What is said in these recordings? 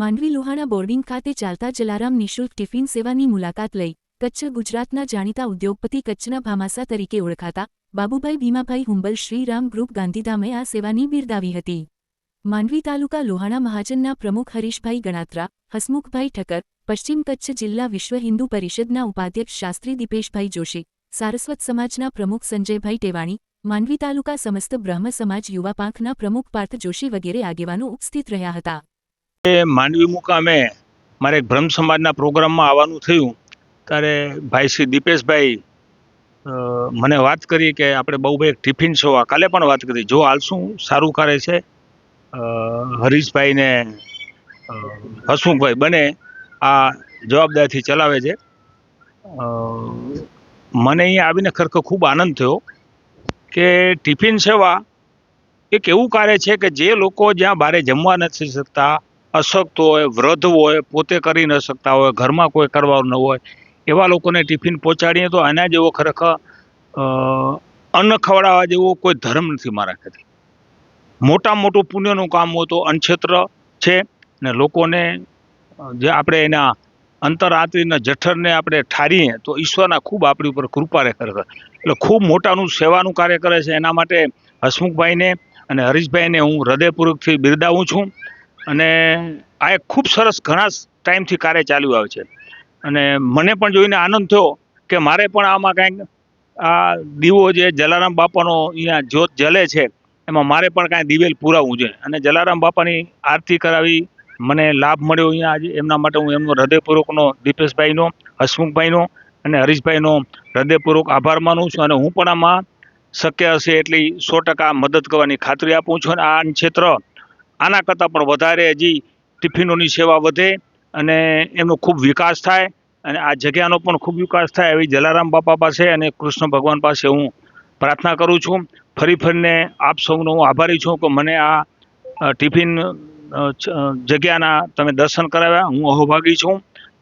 Mandvi Lohana boarding ખાતે ચાલતા જલારામ નિઃશુલ્ક ટિફિન સેવાની મુલાકાત લઈ કચ્છ ગુજરાતના જાણીતા ઉદ્યોગપતિ કચ્છના ભામાસા તરીકે ઓળખાતા બાબુભાઈ ભીમાભાઈ હુંબલ શ્રીરામ ગ્રુપ ગાંધીધામે આ સેવાની બિરદાવી હતી। માંડવી તાલુકા લોહાણા મહાજનના પ્રમુખ હરીશભાઈ ગણાત્રા, હસમુખભાઈ ઠક્કર, પશ્ચિમ કચ્છ જિલ્લા વિશ્વ હિન્દુ પરિષદના ઉપાધ્યક્ષ શાસ્ત્રી દીપેશભાઈ જોશી, સારસ્વત સમાજના પ્રમુખ સંજયભાઈ ટેવાણી, માંડવી તાલુકા સમસ્ત બ્રહ્મ સમાજ યુવા પાંખના પ્રમુખ પાર્થ જોશી વગેરે આગેવાનો ઉપસ્થિત રહ્યા હતા। માંડવી મુકામે મારે એક બ્રહ્મ સમાજના પ્રોગ્રામમાં આવવાનું થયું ત્યારે ભાઈ શ્રી દીપેશભાઈ મને વાત કરી કે આપણે બહુ એક ટિફિન સેવા કાલે પણ વાત કરી, જો હાલશું સારું કરે છે। હરીશભાઈ ને હસમુખભાઈ બંને આ જવાબદારીથી ચલાવે છે। મને અહીંયા આવીને ખરેખર ખૂબ આનંદ થયો કે ટિફિન સેવા એક એવું કાર્ય છે કે જે લોકો જ્યાં બારે જમવા નથી શકતા, અશક્ત હોય, વૃદ્ધ હોય, પોતે કરી ન શકતા હોય, ઘરમાં કોઈ કરવાનું ન હોય, એવા લોકોને ટિફિન પહોંચાડીએ તો આના જેવો ખરેખર અન્ન ખવડાવવા જેવો કોઈ ધર્મ નથી મારા ખ્યાલથી। મોટામાં મોટું પુણ્યનું કામ હોય તો અન્નક્ષેત્ર છે ને લોકોને જે આપણે એના અંતરાત્રીના જઠરને આપણે ઠારીએ તો ઈશ્વરના ખૂબ આપણી ઉપર કૃપા રહે ખરેખર, એટલે ખૂબ મોટાનું સેવાનું કાર્ય કરે છે। એના માટે હસમુખભાઈને અને હરીશભાઈને હું હૃદયપૂર્વકથી બિરદાવું છું અને આ એક ખૂબ સરસ ઘણા ટાઈમથી કાર્ય ચાલ્યું આવે છે અને મને પણ જોઈને આનંદ થયો કે મારે પણ આમાં કાંઈક આ દીવો જે જલારામ બાપાનો અહીંયા જ્યોત જલે છે એમાં મારે પણ કાંઈ દિવેલ પુરાવવું જોઈએ અને જલારામ બાપાની આરતી કરાવી મને લાભ મળ્યો અહીંયા આજે, એમના માટે હું એમનો હૃદયપૂર્વકનો દીપેશભાઈનો, હસમુખભાઈનો અને હરીશભાઈનો હૃદયપૂર્વક આભાર માનું છું અને હું પણ આમાં શક્ય હશે એટલી 100% મદદ કરવાની ખાતરી આપું છું અને આ ક્ષેત્ર આના કરતાં પણ વધારે હજી ટિફિનોની સેવા વધે અને એમનો ખૂબ વિકાસ થાય અને આ જગ્યાનો પણ ખૂબ વિકાસ થાય એવી જલારામ બાપા પાસે અને કૃષ્ણ ભગવાન પાસે હું પ્રાર્થના કરું છું। ફરીને આપ સૌનો હું આભારી છું કે મને આ ટિફિન જગ્યાના તમે દર્શન કરાવ્યા, હું અહોભાગી છું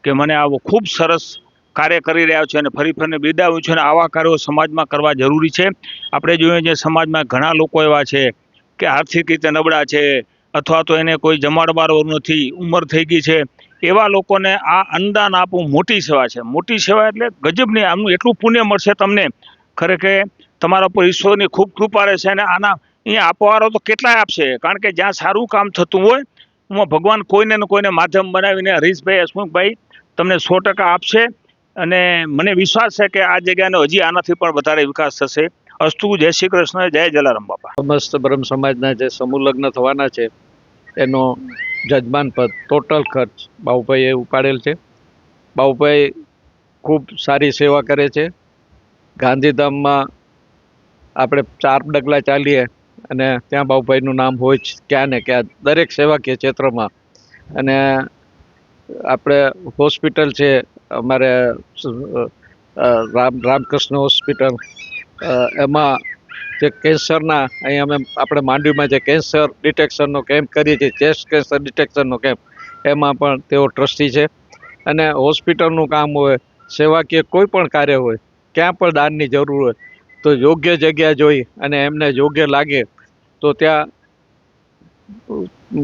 કે મને આવો ખૂબ સરસ કાર્ય કરી રહ્યા છે અને ફરીને બિરદાવ્યું છે અને આવા કાર્યો સમાજમાં કરવા જરૂરી છે। આપણે જોઈએ છે સમાજમાં ઘણા લોકો એવા છે કે આર્થિક રીતે નબળા છે અથવા તો એને કોઈ જમાડવાવાળું નથી, ઉંમર થઈ ગઈ છે, એવા લોકોને આ અન્નદાન આપવું મોટી સેવા છે। મોટી સેવા એટલે ગજબની, આમનું એટલું પુણ્ય મળશે તમને ખરેખર, તમારા પર ઈશ્વરની ખૂબ કૃપા રહેશે અને આના અહીંયા આપવાવાળો તો કેટલાય આપશે, કારણ કે જ્યાં સારું કામ થતું હોય એમાં ભગવાન કોઈને ને કોઈને માધ્યમ બનાવીને હરીશભાઈ, હસમુખભાઈ તમને 100% આપશે અને મને વિશ્વાસ છે કે આ જગ્યાનો હજી આનાથી પણ વધારે વિકાસ થશે। અસ્તુ, જય શ્રી કૃષ્ણ, જય જલારામ બાપા। સમસ્ત બ્રહ્મ સમાજના જે સમૂહ લગ્ન થવાના છે એનો જજમાન પદ ટોટલ ખર્ચ બાબુભાઈએ ઉપાડેલ છે। બાબુભાઈ ખૂબ સારી સેવા કરે છે। ગાંધીધામમાં આપણે 4 ડગલા ચાલીએ અને ત્યાં બાબુભાઈનું નામ હોય જ ક્યાં ને ક્યાં દરેક સેવાકીય ક્ષેત્રમાં। અને આપણે હોસ્પિટલ છે અમારે રામકૃષ્ણ હોસ્પિટલ, એમાં જે કેન્સરના અહીંયા આપણે માંડવીમાં જે કેન્સર ડિટેક્શનનો કેમ્પ કરીએ છીએ, ચેસ્ટ કેન્સર ડિટેક્શનનો કેમ્પ, એમાં પણ તેઓ ટ્રસ્ટી છે। અને હોસ્પિટલનું કામ હોય, સેવાકીય કોઈ પણ કાર્ય હોય, ક્યાં પણ દાનની જરૂર હોય તો યોગ્ય જગ્યા જોઈ અને એમને યોગ્ય લાગે તો ત્યાં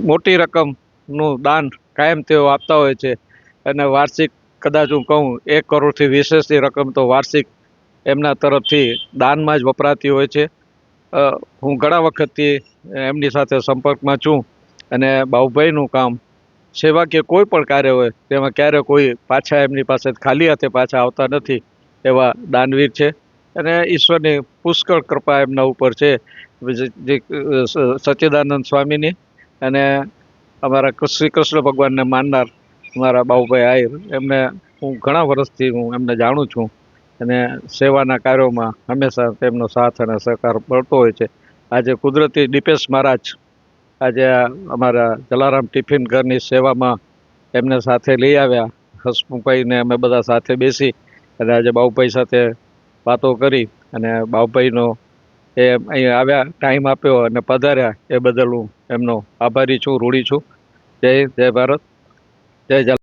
મોટી રકમનું દાન કાયમ તેઓ આપતા હોય છે અને વાર્ષિક કદાચ હું કહું 1 કરોડથી વિશેષની રકમ તો વાર્ષિક એમના તરફથી દાનમાં જ વપરાતી હોય છે। હું ઘણા વખતથી એમની સાથે સંપર્કમાં છું અને બાબુભાઈનું કામ સેવાકીય કોઈ પણ કાર્ય હોય તેમાં ક્યારે કોઈ પાછા એમની પાસે ખાલી હાથે પાછા આવતા નથી એવા દાનવીર છે અને ઈશ્વરની પુષ્કળ કૃપા એમના ઉપર છે। જે સચ્ચિદાનંદ સ્વામીની અને અમારા શ્રી કૃષ્ણ ભગવાનને માનનાર અમારા બાબુભાઈ આહિર, એમને હું ઘણા વર્ષથી હું એમને જાણું છું અને સેવાના કાર્યોમાં હંમેશા તેમનો સાથ અને સહકાર મળતો હોય છે। આજે કુદરતી દીપેશ મહારાજ આજે અમારા જલારામ ટિફિન ઘરની સેવામાં એમને સાથે લઈ આવ્યા। હસમુખભાઈને અમે બધા સાથે બેસી અને આજે બાબુભાઈ સાથે વાતો કરી અને બાબુભાઈનો એ અહીં આવ્યા, ટાઈમ આપ્યો અને પધાર્યા એ બદલ હું એમનો આભારી છું, ઋણી છું। જય ભારત, જય જલારામ।